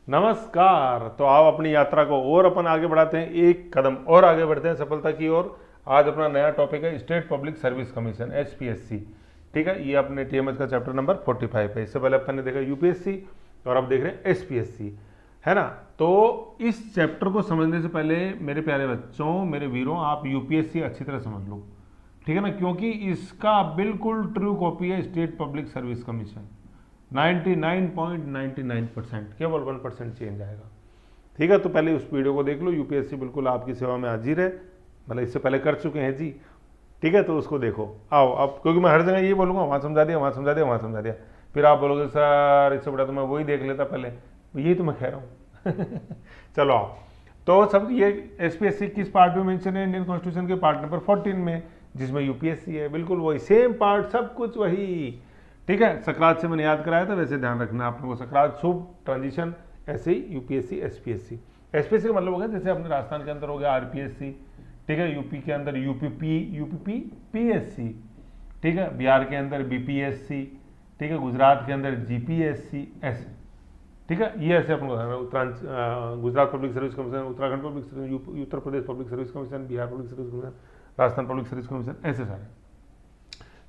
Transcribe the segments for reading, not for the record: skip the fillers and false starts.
नमस्कार। तो आओ अपनी यात्रा को और अपन आगे बढ़ाते हैं, एक कदम और आगे बढ़ते हैं सफलता की ओर। आज अपना नया टॉपिक है state public service commission SPSC. ठीक है, ये अपने टीएमएच का चैप्टर नंबर 45 है। इससे पहले अपन ने देखा यूपीएससी और अब देख रहे हैं एसपीएससी, है ना। तो इस चैप्टर को समझने से पहले मेरे प्यारे बच्चों, मेरे वीरों, आप यूपीएससी अच्छी तरह समझ लो, ठीक है ना, क्योंकि इसका बिल्कुल ट्रू कॉपी है स्टेट पब्लिक सर्विस कमीशन। 99.99%, केवल 1% चेंज आएगा। ठीक है, तो पहले उस वीडियो को देख लो। यूपीएससी बिल्कुल आपकी सेवा में हाजिर है, मतलब इससे पहले कर चुके हैं जी। ठीक है, तो उसको देखो। आओ अब, क्योंकि मैं हर जगह ये बोलूँगा वहाँ समझा दिया, वहाँ समझा दिया, वहाँ समझा दिया, फिर आप बोलोगे सर इससे बड़ा तो मैं वही देख लेता पहले। यही तो मैं कह रहा हूँ। चलो आओ। तो सब ये एसपीएससी किस पार्ट में मेंशन है? इंडियन कॉन्स्टिट्यूशन के पार्ट नंबर 14 में, जिसमें यूपीएससी है। बिल्कुल वही सेम पार्ट, सब कुछ वही। ठीक है, सकरात से मैंने याद कराया था, वैसे ध्यान रखना आप लोगों को। सकरात, शुभ, ट्रांजिशन, ऐसे ही यूपीएससी एसपीएससी। एसपीएससी का मतलब हो गया जैसे अपने राजस्थान के अंदर हो गया आरपीएससी, ठीक है, यूपी के अंदर यूपीपी पीएससी, ठीक है, बिहार के अंदर बीपीएससी, ठीक है, गुजरात के अंदर जीपीएससी, ऐसे। ठीक है, ये ऐसे अपन को Gujarat Public service Commission, Uttarakhand Public Service, Uttar Pradesh Public service Commission, Bihar Public service Commission, Rajasthan Public service Commission, ऐसे सारे।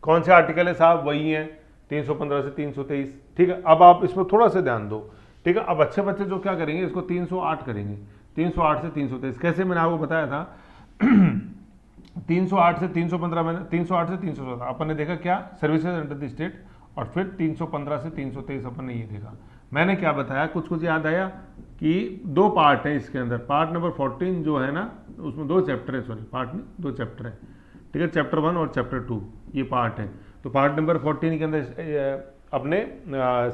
कौन से आर्टिकल है साहब? वही है 315 से 323। ठीक है, अब आप इसमें थोड़ा सा ध्यान दो। ठीक है, अब अच्छे बच्चे जो क्या करेंगे, इसको 308 करेंगे। 308 से 323 कैसे, मैंने आपको बताया था। 308 से 315, मैंने 308 से 314 अपन ने देखा क्या, सर्विसेज अंडर द स्टेट, और फिर 315 से 323 अपन ने ये देखा। मैंने क्या बताया, कुछ कुछ याद आया कि दो पार्ट है इसके अंदर। पार्ट नंबर 14 जो है ना, उसमें दो चैप्टर है, सॉरी पार्ट नहीं, दो चैप्टर है। ठीक है, चैप्टर 1 और चैप्टर 2 ये पार्ट है। तो पार्ट नंबर 14 के अंदर अपने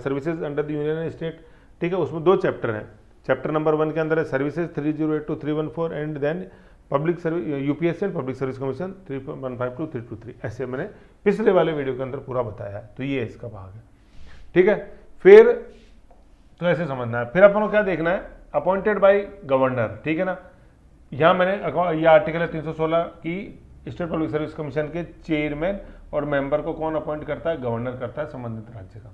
services under the union state, ठीक है, उसमें दो चैप्टर हैं। चैप्टर नंबर 1 के अंदर है services 308 to 314, and then public service UPSC and public service commission 315 to 323। ऐसे मैंने पिछले वाले वीडियो के अंदर पूरा बताया है। तो ये इसका भाग है। ठीक है, फिर तो ऐसे समझना है। फिर अपन को क्या देखना है, अपॉइंटेड बाय गवर्नर। ठीक है ना, यहाँ मैंने ये आर्टिकल है 316 की स्टेट पब्लिक सर्विस कमीशन के चेयरमैन और मेंबर को कौन अपॉइंट करता है? गवर्नर करता है संबंधित राज्य का।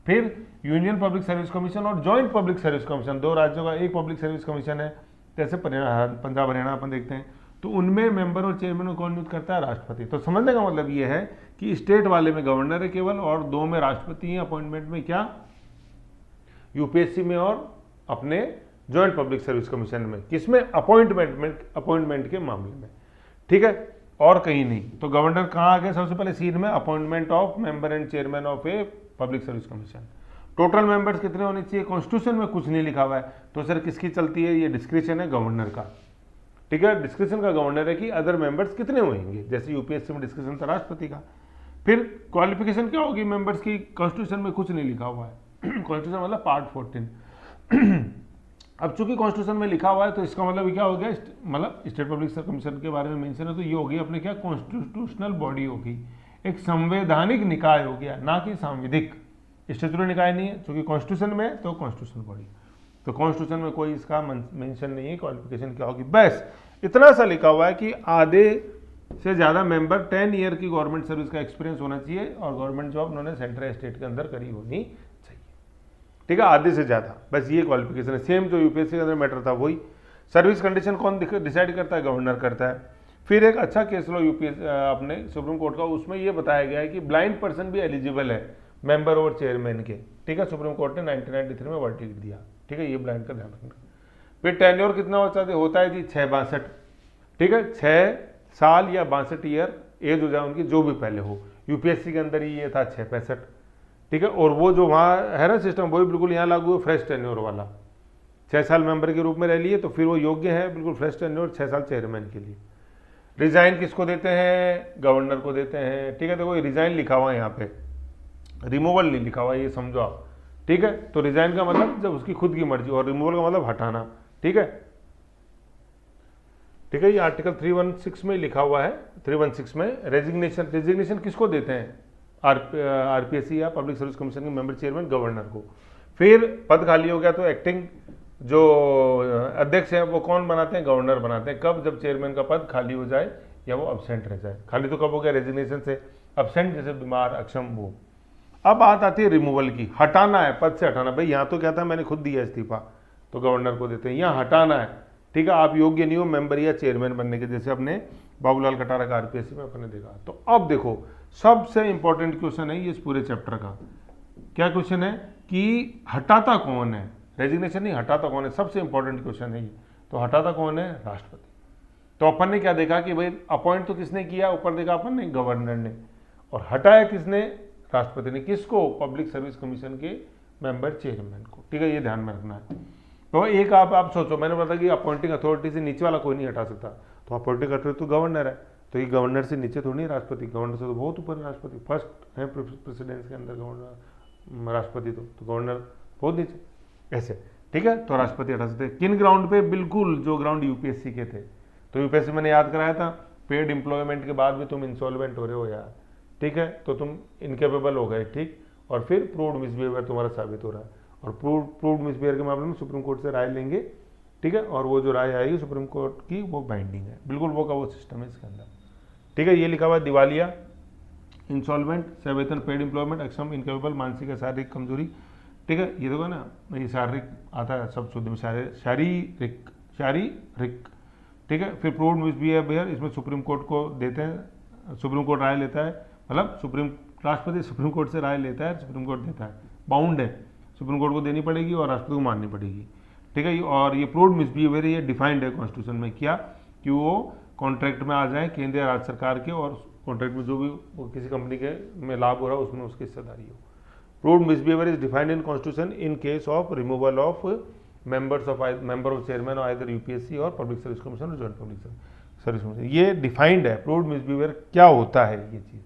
फिर यूनियन पब्लिक सर्विस कमीशन और जॉइंट पब्लिक सर्विस कमीशन, दो राज्यों का एक पब्लिक सर्विस कमीशन है, जैसे पंजाब हरियाणा अपन देखते हैं। तो उनमें मेंबर और चेयरमैन को कौन नियुक्त करता है? राष्ट्रपति। तो समझने का मतलब ये है कि स्टेट वाले में गवर्नर है केवल, और दो में राष्ट्रपति है अपॉइंटमेंट में, क्या, यूपीएससी में और अपने जॉइंट पब्लिक सर्विस कमीशन में। किसमें? अपॉइंटमेंट के मामले में। ठीक है, और कहीं नहीं। तो गवर्नर कहाँ आ गए सबसे पहले सीन में? Appointment of member and chairman of a public service commission. Total members कितने होने चाहिए? कॉन्स्टिट्यूशन में कुछ नहीं लिखा हुआ है, तो सर किसकी चलती है? ये डिस्क्रिप्शन है गवर्नर का। ठीक है, डिस्क्रिप्शन का गवर्नर है कि अदर मेंबर्स कितने होंगे, जैसे यूपीएससी में डिस्क्रिप्शन था राष्ट्रपति का। फिर क्वालिफिकेशन क्या होगी मेंबर्स की? कॉन्स्टिट्यूशन में कुछ नहीं लिखा हुआ है। कॉन्स्टिट्यूशन मतलब पार्ट 14। अब चूंकि कॉन्स्टिट्यूशन में लिखा हुआ है, तो इसका मतलब क्या हो गया, मतलब स्टेट पब्लिक कमीशन के बारे में मेंशन है, तो ये होगी अपने क्या, कॉन्स्टिट्यूशनल बॉडी होगी, एक संवैधानिक निकाय हो गया, ना कि सांविधिक। स्टेचुटरी निकाय नहीं है, चूंकि कॉन्स्टिट्यूशन में है तो कॉन्स्टिट्यूशनल बॉडी। तो कॉन्स्टिट्यूशन में कोई इसका मेंशन नहीं है क्वालिफिकेशन क्या होगी। बस इतना सा लिखा हुआ है कि आधे से ज़्यादा मेंबर 10 ईयर की गवर्नमेंट सर्विस का एक्सपीरियंस होना चाहिए, और गवर्नमेंट जॉब उन्होंने सेंट्रल या स्टेट के अंदर करी होनी चाहिए। ठीक है, आधे से ज़्यादा, बस ये क्वालिफिकेशन है। सेम जो यूपीएससी के अंदर मैटर था वही। सर्विस कंडीशन कौन डिसाइड करता है? गवर्नर करता है। फिर एक अच्छा केस लॉ यूपीएससी अपने सुप्रीम कोर्ट का, उसमें ये बताया गया है कि ब्लाइंड पर्सन भी एलिजिबल है मेंबर और चेयरमैन के। ठीक है, सुप्रीम कोर्ट ने 1993 में वर्डिक्ट दिया। ठीक है, ये ब्लाइंड का ध्यान रखना। फिर टेन्योर कितना होता है जी? 6-62। ठीक है, 6 साल या 62 ईयर एज हो जाए उनकी, जो भी पहले हो। यूपीएससी के अंदर ही ये था 6-65। ठीक है, और वो जो वहाँ है ना सिस्टम, वही बिल्कुल यहाँ लागू है, फ्रेश टेन्योर वाला। 6 साल मेंबर के रूप में रह लिए तो फिर वो योग्य है, बिल्कुल फ्रेश टेन्योर, 6 साल चेयरमैन के लिए। रिजाइन किसको देते हैं? गवर्नर को देते हैं। ठीक है, देखो ये रिजाइन लिखा हुआ है यहाँ पे, रिमूवल नहीं लिखा हुआ, ये समझो आप। ठीक है, तो रिजाइन का मतलब जब उसकी खुद की मर्जी, और रिमूवल का मतलब हटाना। ठीक है, ठीक है, ये आर्टिकल 316 में लिखा हुआ है। 316 में रेजिग्नेशन किसको देते हैं? आरपीएससी या पब्लिक सर्विस कमीशन के मेंबर, चेयरमैन, गवर्नर को। फिर पद खाली हो गया तो एक्टिंग जो अध्यक्ष हैं वो कौन बनाते हैं? गवर्नर बनाते हैं। कब? जब चेयरमैन का पद खाली हो जाए या वो अब्सेंट रह जाए। खाली तो कब हो गया? रेजिग्नेशन से। अब्सेंट जैसे बीमार, अक्षम, वो। अब बात आती है रिमूवल की, हटाना है, पद से हटाना। भाई यहाँ तो क्या था, मैंने खुद दिया इस्तीफा, तो गवर्नर को देते हैं। यहाँ हटाना है, ठीक है, आप योग्य नहीं हो मेंबर या चेयरमैन बनने के, जैसे अपने बाबूलाल कटारा का आरपीएससी में अपने देखा। तो अब देखो सबसे इंपॉर्टेंट क्वेश्चन है ये इस पूरे चैप्टर का, क्या क्वेश्चन है कि हटाता कौन है, रेजिग्नेशन नहीं, हटाता कौन है, सबसे इंपॉर्टेंट क्वेश्चन है ये। तो हटाता कौन है, राष्ट्रपति। तो अपन ने क्या देखा कि भाई अपॉइंट तो किसने किया, ऊपर देखा अपन ने गवर्नर ने, और हटाया किसने, राष्ट्रपति ने। किसको, पब्लिक सर्विस कमीशन के मेंबर चेयरमैन को, ठीक है, ये ध्यान में रखना है। तो एक आप सोचो, मैंने बताया कि अपॉइंटिंग अथॉरिटी से नीचे वाला कोई नहीं हटा सकता, तो अपॉइंटिंग अथॉरिटी तो गवर्नर है, तो ये गवर्नर से नीचे थोड़ी नहीं राष्ट्रपति, गवर्नर से तो बहुत ऊपर राष्ट्रपति, फर्स्ट है प्रेसिडेंस के अंदर गवर्नर, राष्ट्रपति तो गवर्नर बहुत नीचे, ऐसे, ठीक है। तो राष्ट्रपति हटा सकते। किन ग्राउंड पे, बिल्कुल जो ग्राउंड यूपीएससी के थे। तो यूपीएससी मैंने याद कराया था, पेड एम्प्लॉयमेंट के बाद भी तुम इंसॉल्वेंट हो रहे हो यार, ठीक है, तो तुम इनकेपेबल हो गए, ठीक, और फिर प्रूव्ड मिसबिहेवियर तुम्हारा साबित हो रहा है, और प्रूव्ड मिसबिहेवियर के मामले में सुप्रीम कोर्ट से राय लेंगे, ठीक है, और वो जो राय आएगी सुप्रीम कोर्ट की वो बाइंडिंग है, बिल्कुल वो का वो सिस्टम है इसके अंदर, ठीक है। ये लिखा हुआ दिवालिया, इंसॉल्वेंट, सेवेतन, पेड एम्प्लॉयमेंट, अक्षम, इनकेपेबल, मानसिक या शारीरिक कमजोरी, ठीक है, ये देखो ना, ये शारीरिक आता है सब शुद्ध में, शारीरिक, ठीक है। फिर प्रूव्ड मिसबिहेवियर, इसमें सुप्रीम कोर्ट को देते हैं, सुप्रीम कोर्ट राय लेता है, मतलब राष्ट्रपति सुप्रीम कोर्ट से राय लेता है, सुप्रीम कोर्ट देता है, बाउंड है, सुप्रीम कोर्ट को देनी पड़ेगी और राष्ट्रपति को माननी पड़ेगी, ठीक है। और ये प्रूव्ड मिसबिहेवियर ये डिफाइंड है कॉन्स्टिट्यूशन में, क्या कि वो कॉन्ट्रैक्ट में आ जाए केंद्र या राज्य सरकार के, और कॉन्ट्रैक्ट में जो भी किसी कंपनी के में लाभ हो रहा है उसमें उसकी हिस्सेदारी हो। Proved misbehaviour is defined in constitution in case of removal of member of chairman और आइदर यूपीएससी और पब्लिक सर्विस कमीशन और जॉइंट पब्लिक सर्विस कमीशन, ये डिफाइंड है प्रूव्ड मिसबिहेवियर क्या होता है ये चीज़,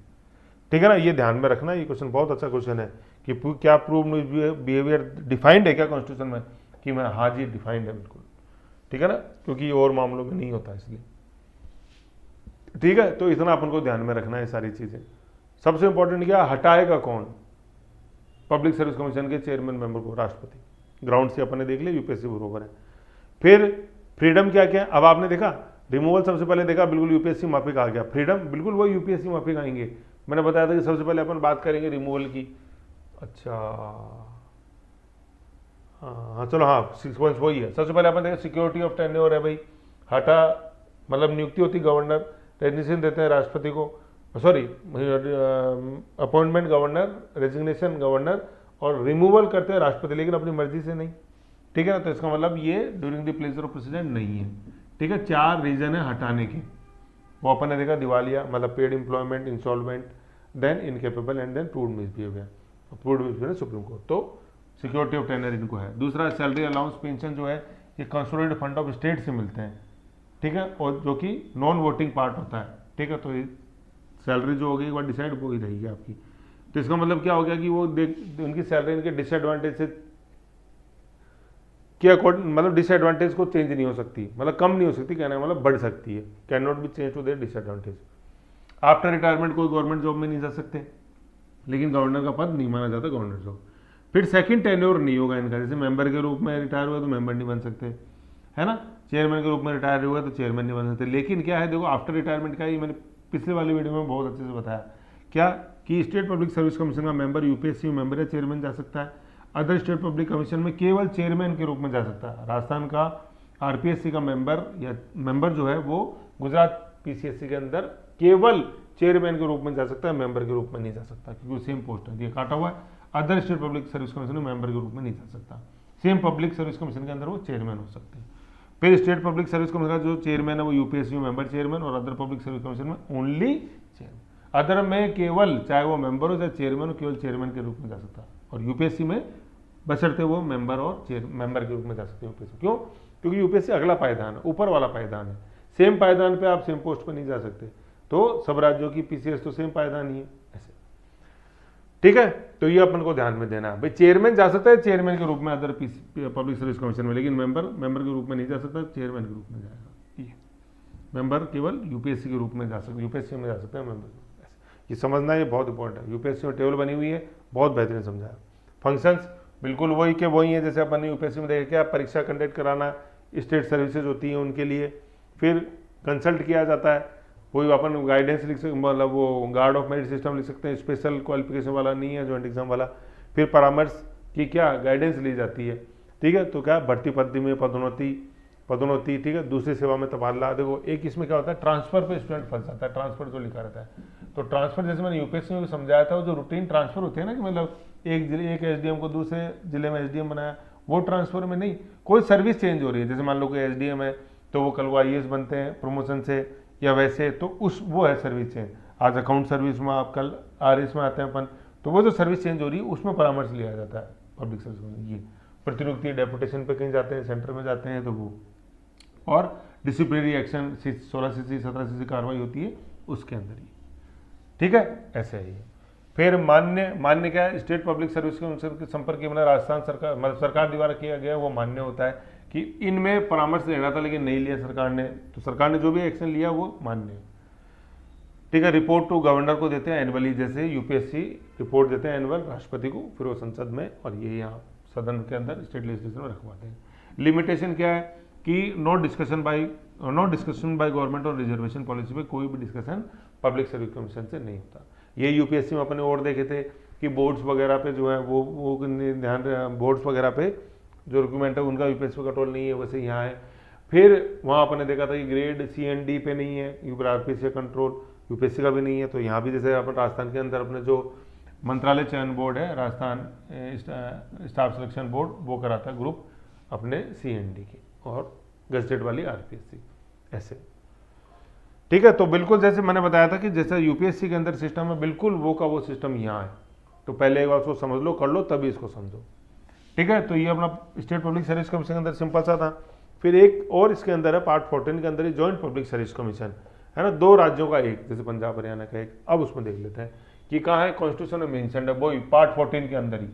ठीक है ना, ये ध्यान में रखना। ये क्वेश्चन बहुत अच्छा क्वेश्चन है कि क्या प्रूव्ड मिसबिहेवियर डिफाइंड है क्या कॉन्स्टिट्यूशन में, कि मैं हाँ जी डिफाइंड है बिल्कुल, ठीक है ना, क्योंकि और मामलों में नहीं होता इसलिए, ठीक है। तो इतना अपन को ध्यान में रखना है सारी चीज़ें। सबसे इंपॉर्टेंट क्या, हटाएगा कौन, पब्लिक सर्विस कमीशन के चेयरमैन मेंबर को, राष्ट्रपति। ग्राउंड से अपन ने देख लिया, यूपीएससी बरोबर है। फिर फ्रीडम क्या क्या, अब आपने देखा रिमूवल सबसे पहले देखा, बिल्कुल यूपीएससी माफिक आ गया, फ्रीडम बिल्कुल वही यूपीएससी माफिक आएंगे। मैंने बताया था कि सबसे पहले अपन बात करेंगे रिमूवल की, अच्छा हाँ चलो, हाँ सीक्वेंस वही है। सबसे पहले अपन देखा सिक्योरिटी ऑफ टेन्योर है भाई, हटा, मतलब नियुक्ति होती गवर्नर, रेजिग्नेशन देते हैं राष्ट्रपति को, sorry appointment governor, resignation governor, और रिमूवल करते हैं राष्ट्रपति, लेकिन अपनी मर्जी से नहीं, ठीक है ना। तो इसका मतलब ये during the pleasure of president नहीं है, ठीक है। 4 रीजन है हटाने के, वो अपन ने देखा, दिवालिया मतलब paid employment, insolvent, then incapable and then proved misbehaviour, proved misbehaviour supreme court. तो सिक्योरिटी ऑफ टेन्योर इनको है। दूसरा सैलरी अलाउंस पेंशन जो है ये कंसोलिडेटेड फंड ऑफ स्टेट से मिलते हैं, ठीक है, और जो कि नॉन वोटिंग पार्ट होता है, ठीक है। तो सैलरी जो होगी एक बार डिसाइड हो ही रहेगी आपकी। तो इसका मतलब क्या हो गया कि वो उनकी सैलरी इनके डिसएडवांटेज से के अकॉर्डिंग, मतलब डिसएडवांटेज को चेंज नहीं हो सकती, मतलब कम नहीं हो सकती, कहने का मतलब बढ़ सकती है, can not be change to their disadvantage. After retirement कोई गवर्नमेंट जॉब में नहीं जा सकते, लेकिन गवर्नर का पद नहीं माना जाता गवर्नर जॉब। फिर सेकंड टेन्योर नहीं होगा इनका, जैसे मेंबर के रूप में रिटायर हुआ तो मेंबर नहीं बन सकते, है ना, चेयरमैन के रूप में रिटायर हुआ तो चेयरमैन नहीं बन सकते। लेकिन क्या है, देखो आफ्टर रिटायरमेंट का, ये मैंने पिछले वाली वीडियो में बहुत अच्छे से बताया, क्या कि स्टेट पब्लिक सर्विस कमीशन का मेंबर यूपीएससी में मेंबर या चेयरमैन जा सकता है, अदर स्टेट पब्लिक कमीशन में केवल चेयरमैन के रूप में जा सकता है। राजस्थान का आरपीएससी का मेंबर या मेंबर जो है वो गुजरात पीसीएससी के अंदर केवल चेयरमैन के रूप में जा सकता है, मेंबर के रूप में नहीं जा सकता, क्योंकि सेम पोस्ट है, ये काटा हुआ है। Other state public service commission में मेंबर के रूप में नहीं जा सकता, सेम पब्लिक सर्विस कमीशन के अंदर वो चेयरमैन हो सकते हैं। फिर स्टेट पब्लिक सर्विस कमीशन का जो चेयरमैन है वो यूपीएससी में मेंबर चेयरमैन, और अदर पब्लिक सर्विस कमीशन में ओनली चेयरमैन। अदर में केवल, चाहे वो मेंबर हो चाहे चेयरमैन हो, केवल चेयरमैन के रूप में जा सकता है, और यूपीएससी में बशर्ते वो मेंबर और मेंबर के रूप में जा सकते हैं यूपीएससी। क्यों? क्योंकि यूपीएससी अगला पायदान है, ऊपर वाला पायदान है, सेम पायदान पे आप सेम पोस्ट पर नहीं जा सकते। तो सब राज्यों की पीसीएस तो सेम पायदान ही है ऐसे, ठीक है। तो ये अपन को ध्यान में देना है भाई, चेयरमैन जा सकता है चेयरमैन के रूप में अदर पब्लिक सर्विस कमीशन में, लेकिन मेंबर के रूप में नहीं जा सकता, चेयरमैन के रूप में जाएगा। ये मेंबर केवल यूपीएससी के रूप में जा सकते, यूपीएससी में जा सकते हैं मेंबर, ये समझना, ये बहुत इंपॉर्टेंट है। यूपीएससी में टेबल बनी हुई है, बहुत बेहतरीन समझाया। फंक्शंस बिल्कुल वही के वही है जैसे अपन ने यूपीएससी में देखा, क्या परीक्षा कंडक्ट कराना, स्टेट सर्विसेज होती हैं उनके लिए, फिर कंसल्ट किया जाता है, कोई अपन गाइडेंस लिख सकते, मतलब वो गार्ड ऑफ मेरिट सिस्टम लिख सकते हैं, स्पेशल क्वालिफिकेशन वाला नहीं है, जॉइंट एग्जाम वाला। फिर परामर्श की क्या गाइडेंस ली जाती है, ठीक है। तो क्या भर्ती पद्धति में पदोन्नति, ठीक है, दूसरी सेवा में तबादला। देखो एक इसमें क्या होता है, ट्रांसफर पे स्टूडेंट फंस जाता है, ट्रांसफर जो लिखा रहता है। तो ट्रांसफर जैसे मैंने यूपीएससी में भी समझाया था, वो जो रूटीन ट्रांसफर होते हैं ना, कि मतलब एक एसडीएम को दूसरे जिले में एसडीएम बनाया, वो ट्रांसफर में नहीं, कोई सर्विस चेंज हो रही है। जैसे मान लो कोई एसडीएम है तो वो कल वो आईएएस बनते हैं प्रमोशन से या वैसे, तो उस वो है सर्विस चेंज। आज अकाउंट सर्विस में, आप कल आरएस में आते हैं अपन, तो वो जो सर्विस चेंज हो रही है उसमें परामर्श लिया जाता है पब्लिक सर्विस में। ये प्रतिनियुक्ति डेपुटेशन पे कहीं जाते हैं, सेंटर में जाते हैं, तो वो और डिसिप्लिनरी एक्शन 16cc 17cc कार्रवाई होती है उसके अंदर ही, ठीक है। ऐसे है ये। फिर मान्य क्या है, स्टेट पब्लिक सर्विस के संपर्क के बिना राजस्थान सरकार, मतलब सरकार द्वारा किया गया वो मान्य होता है कि इनमें परामर्श लेना था लेकिन नहीं लिया सरकार ने, तो सरकार ने जो भी एक्शन लिया वो मान्य है, ठीक है। रिपोर्ट टू गवर्नर को देते हैं एनुअली, जैसे यूपीएससी रिपोर्ट देते हैं एनुअल राष्ट्रपति को, फिर वो संसद में और ये यहाँ सदन के अंदर स्टेट लेजिस्लेशन में रखवाते हैं। लिमिटेशन क्या है कि नो डिस्कशन बाय गवर्नमेंट और रिजर्वेशन पॉलिसी पे कोई भी डिस्कशन पब्लिक सर्विस कमीशन से नहीं होता। ये यूपीएससी में अपने और देखे थे कि बोर्ड्स वगैरह पे जो है वो ध्यान, बोर्ड्स वगैरह पे जो रिक्रूटमेंट है उनका यूपीएससी पे कंट्रोल नहीं है, वैसे यहाँ है। फिर वहाँ अपने देखा था कि ग्रेड CND पे नहीं है यूपीआरपी से कंट्रोल, यूपीएससी का भी नहीं है। तो यहाँ भी जैसे अपन राजस्थान के अंदर अपने जो मंत्रालय चयन बोर्ड है, राजस्थान स्टाफ सिलेक्शन बोर्ड, वो कराता है ग्रुप अपने CND की, और गजटेड वाली RPSC, ऐसे, ठीक है। तो बिल्कुल जैसे मैंने बताया था कि जैसे यूपीएससी के अंदर सिस्टम है, बिल्कुल वो का वो सिस्टम यहाँ है। तो पहले एक बार उसको समझ लो, कर लो, तभी इसको समझो, ठीक है। तो ये अपना स्टेट पब्लिक सर्विस कमीशन के अंदर सिंपल सा था। फिर एक और इसके अंदर है पार्ट 14 के अंदर ही जॉइंट पब्लिक सर्विस कमीशन है ना, 2 राज्यों का एक, जैसे पंजाब हरियाणा का एक। अब उसमें देख लेते हैं कि कहाँ है, कॉन्स्टिट्यूशन में मेंशन्ड है, वही पार्ट 14 के अंदर ही,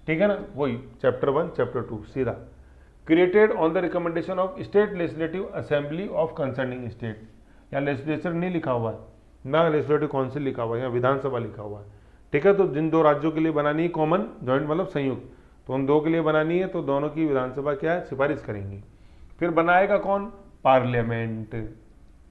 ठीक है ना, वही चैप्टर 1 चैप्टर 2 सीधा। Created on the recommendation of state legislative assembly of concerning state, यहाँ लेजिस्लेचर नहीं लिखा हुआ है, ना लेजिस्लेटिव काउंसिल लिखा हुआ है, यहाँ विधानसभा लिखा हुआ है, ठीक है। तो जिन 2 राज्यों के लिए बनानी है कॉमन, जॉइंट मतलब संयुक्त, तो उन 2 के लिए बनानी है, तो दोनों की विधानसभा क्या है, सिफारिश करेंगी। फिर बनाएगा कौन, पार्लियामेंट,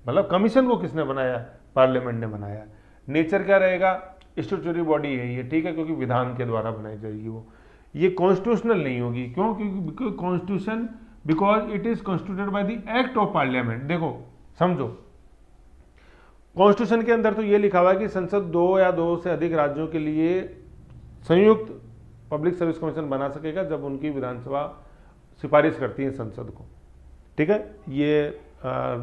मतलब कमीशन को किसने बनाया, पार्लियामेंट ने बनाया। नेचर क्या रहेगा, स्टैट्यूटरी बॉडी है ये, ठीक है, क्योंकि विधान के द्वारा बनाई जाएगी वो। ये कॉन्स्टिट्यूशनल नहीं होगी, क्यों, क्योंकि constitution, because it is constituted by the act of parliament. देखो समझो, कॉन्स्टिट्यूशन के अंदर तो ये लिखा हुआ है कि संसद 2 या 2 से अधिक राज्यों के लिए संयुक्त पब्लिक सर्विस कमीशन बना सकेगा जब उनकी विधानसभा सिफारिश करती है संसद को, ठीक है। ये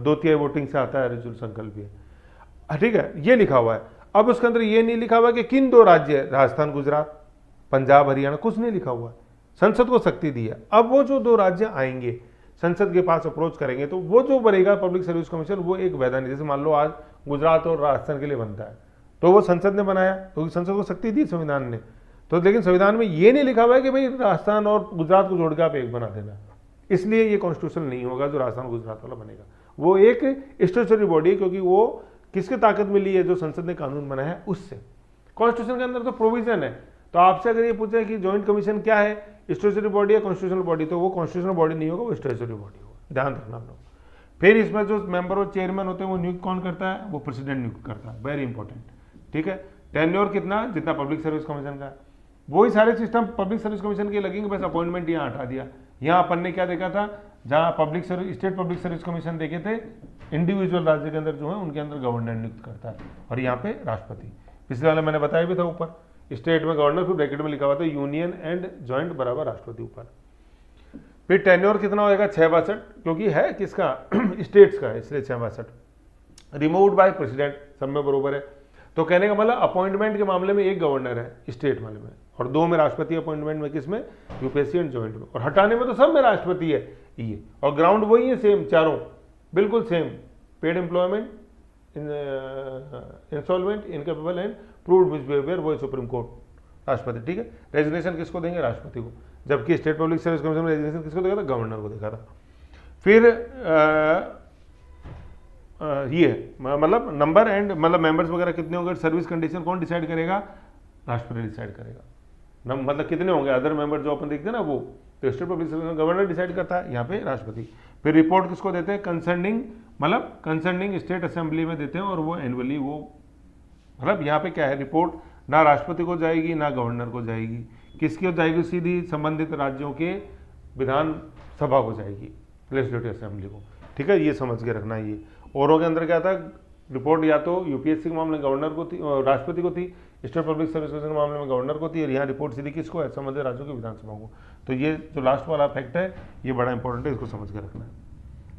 2/3 वोटिंग से आता है, रेजोल्यूशन संकल्प भी है, ठीक है, ये लिखा हुआ है। अब उसके अंदर ये नहीं लिखा हुआ कि किन 2 राज्य है, राजस्थान गुजरात पंजाब हरियाणा, कुछ नहीं लिखा हुआ है। संसद को शक्ति दी है। अब वो जो 2 राज्य आएंगे संसद के पास अप्रोच करेंगे, तो वो जो बनेगा पब्लिक सर्विस कमीशन, वो एक वैधानिक, जैसे मान लो आज गुजरात और राजस्थान के लिए बनता है, तो वो संसद ने बनाया, क्योंकि संसद को शक्ति दी संविधान ने। तो लेकिन संविधान में ये नहीं लिखा हुआ है कि भाई राजस्थान और गुजरात को जोड़ के आप एक बना देना, इसलिए ये कॉन्स्टिट्यूशन नहीं होगा जो राजस्थान गुजरात वाला बनेगा। वो एक स्टैट्यूटरी बॉडी है, क्योंकि वो किसके ताकत मिली है, जो संसद ने कानून बनाया है उससे। कॉन्स्टिट्यूशन के अंदर तो प्रोविजन है। तो आपसे अगर ये पूछे कि जॉइंट कमीशन क्या है, स्टैट्यूटरी बॉडी या कॉन्स्टिट्यूशनल बॉडी, तो वो कॉन्स्टिट्यूशनल बॉडी नहीं होगा, वो स्टैट्यूटरी बॉडी होगा, ध्यान रखना आप लोग। फिर इसमें जो मेंबर और चेयरमैन होते हैं वो नियुक्त कौन करता है, वो प्रेसिडेंट नियुक्त करता है, वेरी इंपॉर्टेंट, ठीक है। टेन्योर कितना, जितना पब्लिक सर्विस कमीशन का है, वही सारे सिस्टम पब्लिक सर्विस कमीशन के लगेंगे, बस अपॉइंटमेंट यहाँ हटा दिया। यहाँ अपन ने क्या देखा था, जहाँ public service, state public service commission देखे थे, इंडिविजुअल राज्य के अंदर जो है उनके अंदर गवर्नर नियुक्त करता है, और यहाँ पे राष्ट्रपति। पिछले वाले मैंने बताया भी था, ऊपर स्टेट में गवर्नर, फिर ब्रैकेट में लिखा हुआ था यूनियन एंड जॉइंट बराबर राष्ट्रपति ऊपर। फिर टेन्योर कितना होएगा, 662, क्योंकि है किसका, स्टेट्स का है, इसलिए 662। रिमूव्ड बाय प्रेसिडेंट, सब में बरोबर है। तो कहने का मतलब अपॉइंटमेंट के मामले में एक गवर्नर है स्टेट वाले में, और 2 में राष्ट्रपति अपॉइंटमेंट में, किसमें, यूपीएससी एंड जॉइंट में। और हटाने में तो सब में राष्ट्रपति है ये, और ग्राउंड वही है सेम, चारों बिल्कुल same, paid employment, instalment, incapable and proved misbehaviour, वो सुप्रीम कोर्ट राष्ट्रपति, ठीक है। रेजिग्नेशन किसको देंगे, राष्ट्रपति को, जबकि स्टेट पब्लिक सर्विस कमीशन में रेजिग्नेशन किसको देखा था, गवर्नर को देखा था। फिर ये मतलब नंबर एंड मतलब मेंबर्स वगैरह कितने होंगे, सर्विस कंडीशन कौन डिसाइड करेगा, राष्ट्रपति डिसाइड करेगा। मतलब कितने होंगे अदर मेंबर जो अपन देखते हैं ना, वो तो state public service governor decide करता है, यहाँ पे राष्ट्रपति। फिर रिपोर्ट किसको देते हैं, कंसर्निंग, मतलब कंसर्निंग स्टेट असेंबली में देते हैं, और वो एनुअली, वो मतलब यहाँ पे क्या है, रिपोर्ट ना राष्ट्रपति को जाएगी ना गवर्नर को जाएगी, किसकी जाएगी, सीधी संबंधित राज्यों के विधानसभा को जाएगी, लेजिस्लेटिव असेंबली को। ठीक है, ये समझ के रखना है। ये औरों के अंदर क्या था, रिपोर्ट या तो यूपीएससी के मामले में गवर्नर को थी, राष्ट्रपति को थी, स्टेट पब्लिक सर्विस कमीशन के मामले में गवर्नर को थी, और यहाँ रिपोर्ट सीधी किसको है, संबंधित राज्यों की विधानसभा को। तो ये जो लास्ट वाला फैक्ट है ये बड़ा इंपॉर्टेंट है, इसको समझ के रखना है।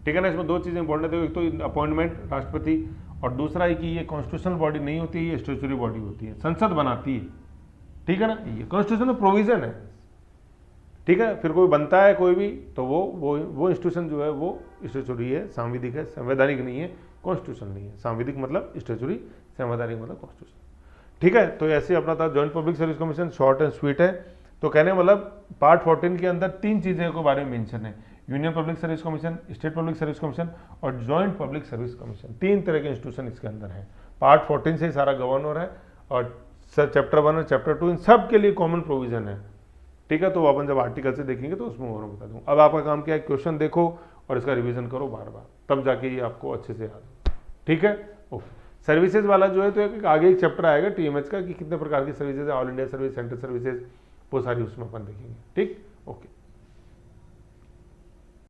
ठीक है ना, इसमें दो चीज़ें इंपॉर्टेंट है, एक तो अपॉइंटमेंट राष्ट्रपति, और दूसरा है कि ये कॉन्स्टिट्यूशनल बॉडी नहीं होती है, ये स्टेचुटरी बॉडी होती है, संसद बनाती है। ठीक है ना, ये कॉन्स्टिट्यूशन प्रोविजन है। ठीक है, फिर कोई बनता है कोई भी, तो वो इंस्टीट्यूशन जो है वो स्टेचुटरी है, सांविधिक है, संवैधानिक नहीं है, कॉन्स्टिट्यूशन नहीं है। सांविधिक मतलब स्टेचुटरी, संवैधानिक मतलब कॉन्स्टिट्यूशन। ठीक है, तो ऐसे अपना था joint public service commission, short and sweet है। तो कहने मतलब पार्ट 14 के अंदर 3 चीज़ों के बारे में मेंशन है, union public service commission, state public service commission और जॉइंट पब्लिक सर्विस कमीशन। 3 तरह के इंस्टीट्यूशन इसके अंदर है। पार्ट 14 से ही सारा गवर्न हो रहा है, और चैप्टर 1 और चैप्टर 2 इन सब के लिए कॉमन प्रोविजन है। ठीक है, तो अपन जब आर्टिकल से देखेंगे तो उसमें और बता दूंगा। अब आपका काम क्या है, क्वेश्चन देखो और इसका रिवीजन करो बार बार, तब जाके ये आपको अच्छे से याद हो। ठीक है, ओके। सर्विसेज वाला जो है तो एक आगे एक चैप्टर आएगा टीएमएच का, कि कितने प्रकार की सर्विसेज है, all India service, central services, वो सारी उसमें अपन देखेंगे। ठीक, ओके।